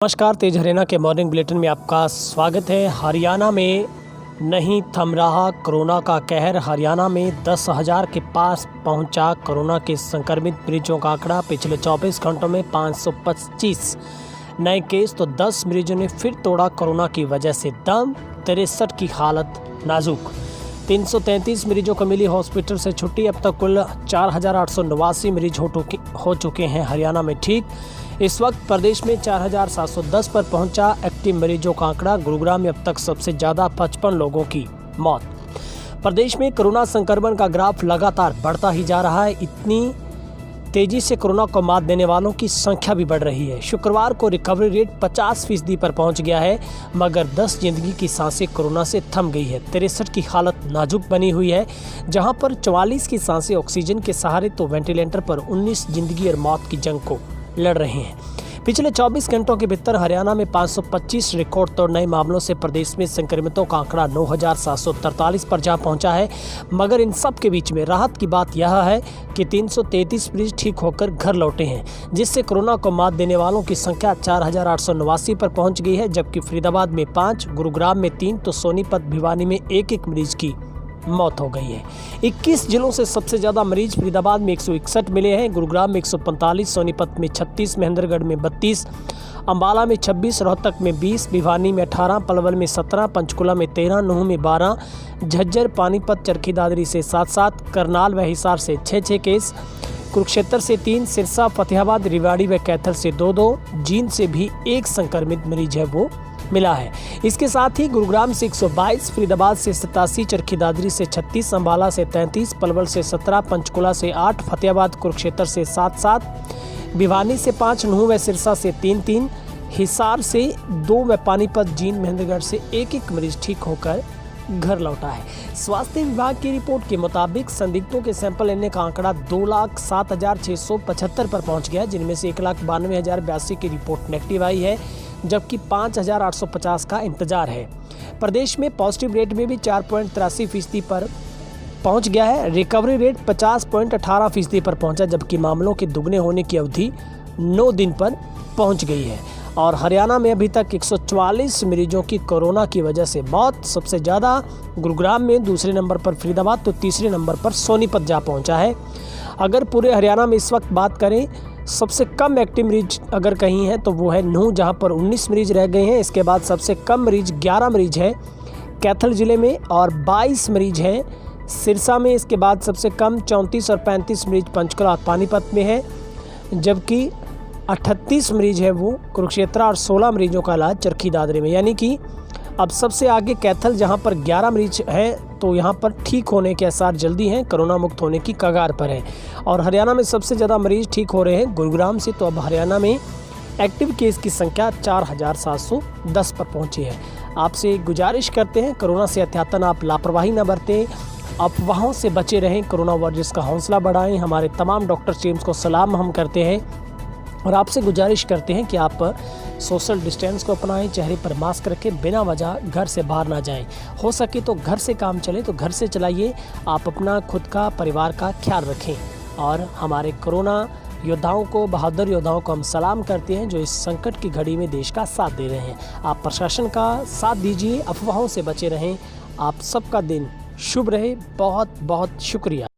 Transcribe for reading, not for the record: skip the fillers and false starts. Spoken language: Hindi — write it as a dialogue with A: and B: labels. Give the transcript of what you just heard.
A: नमस्कार, तेज हरियाणा के मॉर्निंग बुलेटिन में आपका स्वागत है। हरियाणा में नहीं थम रहा कोरोना का कहर। हरियाणा में 10,000 के पास पहुंचा कोरोना के संक्रमित मरीजों का आंकड़ा। पिछले 24 घंटों में 525 नए केस तो 10 मरीजों ने फिर तोड़ा कोरोना की वजह से दम। 63 की हालत नाजुक। 333 मरीजों को मिली हॉस्पिटल से छुट्टी। अब तक कुल 4,889 मरीज हो चुके हैं हरियाणा में ठीक। इस वक्त प्रदेश में 4,710 पर पहुंचा एक्टिव मरीजों का आंकड़ा। गुरुग्राम में अब तक सबसे ज़्यादा 55 लोगों की मौत। प्रदेश में कोरोना संक्रमण का ग्राफ लगातार बढ़ता ही जा रहा है। इतनी तेजी से कोरोना को मात देने वालों की संख्या भी बढ़ रही है। शुक्रवार को रिकवरी रेट 50% पर पहुंच गया है, मगर 10 जिंदगी की सांसें कोरोना से थम गई है। 63 की हालत नाजुक बनी हुई है, जहां पर 44 की सांसें ऑक्सीजन के सहारे तो वेंटिलेटर पर 19 जिंदगी और मौत की जंग को लड़ रहे हैं। पिछले 24 घंटों के भीतर हरियाणा में 525 रिकॉर्ड तोड़ नए मामलों से प्रदेश में संक्रमितों का आंकड़ा 9,743 पर जा पहुंचा है। मगर इन सब के बीच में राहत की बात यह है कि 333 मरीज ठीक होकर घर लौटे हैं, जिससे कोरोना को मात देने वालों की संख्या 4,889 पर पहुंच गई है। जबकि फरीदाबाद में 5, गुरुग्राम में 3 तो सोनीपत भिवानी में एक मरीज की मौत हो गई है। 21 जिलों से सबसे ज़्यादा मरीज फरीदाबाद में 161 मिले हैं, गुरुग्राम में 145, सोनीपत में 36, महेंद्रगढ़ में 32, अंबाला में 26, रोहतक में 20, भिवानी में 18, पलवल में 17, पंचकुला में 13, नूंह में 12, झज्जर, पानीपत, चरखी दादरी से 7-7, करनाल व हिसार से 6-6 केस, कुरुक्षेत्र से 3, सिरसा, फतेहाबाद, रेवाड़ी व कैथल से 2-2, जींद से भी एक संक्रमित मरीज है वो मिला है। इसके साथ ही गुरुग्राम से 122, फरीदाबाद से 87, चरखी दादरी से 36, अंबाला से 33, पलवल से 17, पंचकुला से 8, फतेहाबाद कुरुक्षेत्र से 7-7, भिवानी से 5, नूंह व सिरसा से 3-3, हिसार से 2 व पानीपत, जींद, महेंद्रगढ़ से एक मरीज ठीक होकर घर लौटा है। स्वास्थ्य विभाग की रिपोर्ट के मुताबिक संदिग्धों के सैंपल लेने का आंकड़ा 2,07,675 पर पहुंच गया, जिनमें से 1,92,082 की रिपोर्ट नेगेटिव आई है, जबकि 5,850 का इंतजार है। प्रदेश में पॉजिटिव रेट में भी 4.83% पर पहुंच गया है। रिकवरी रेट 50.18% पर पहुंचा, जबकि मामलों के दुगने होने की अवधि 9 दिन पर पहुंच गई है। और हरियाणा में अभी तक 144 मरीजों की कोरोना की वजह से मौत। सबसे ज़्यादा गुरुग्राम में, दूसरे नंबर पर फरीदाबाद तो तीसरे नंबर पर सोनीपत जा पहुंचा है। अगर पूरे हरियाणा में इस वक्त बात करें, सबसे कम एक्टिव मरीज अगर कहीं है तो वो है नूंह, जहां पर 19 मरीज रह गए हैं। इसके बाद सबसे कम मरीज 11 मरीज हैं कैथल ज़िले में और 22 मरीज हैं सिरसा में। इसके बाद सबसे कम 34 और 35 मरीज पंचकुला और पानीपत में है, जबकि 38 मरीज है वो कुरुक्षेत्र और 16 मरीजों का इलाज चरखी दादरी में। यानी कि अब सबसे आगे कैथल, जहां पर 11 मरीज हैं, तो यहां पर ठीक होने के आसार जल्दी हैं, कोरोना मुक्त होने की कगार पर है। और हरियाणा में सबसे ज़्यादा मरीज ठीक हो रहे हैं गुरुग्राम से। तो अब हरियाणा में एक्टिव केस की संख्या 4,710 पर पहुंची है। आपसे गुजारिश करते हैं, कोरोना से एहतियातन आप लापरवाही न बरतें, अफवाहों से बचे रहें, कोरोना वॉरियर्स का हौसला बढ़ाएं। हमारे तमाम डॉक्टर टीम्स को सलाम हम करते हैं और आपसे गुजारिश करते हैं कि आप सोशल डिस्टेंस को अपनाएं, चेहरे पर मास्क रखें, बिना वजह घर से बाहर ना जाएं। हो सके तो घर से काम चले तो घर से चलाइए। आप अपना, खुद का, परिवार का ख्याल रखें। और हमारे कोरोना योद्धाओं को, बहादुर योद्धाओं को हम सलाम करते हैं, जो इस संकट की घड़ी में देश का साथ दे रहे हैं। आप प्रशासन का साथ दीजिए, अफवाहों से बचे रहें। आप सबका दिन शुभ रहे। बहुत बहुत शुक्रिया।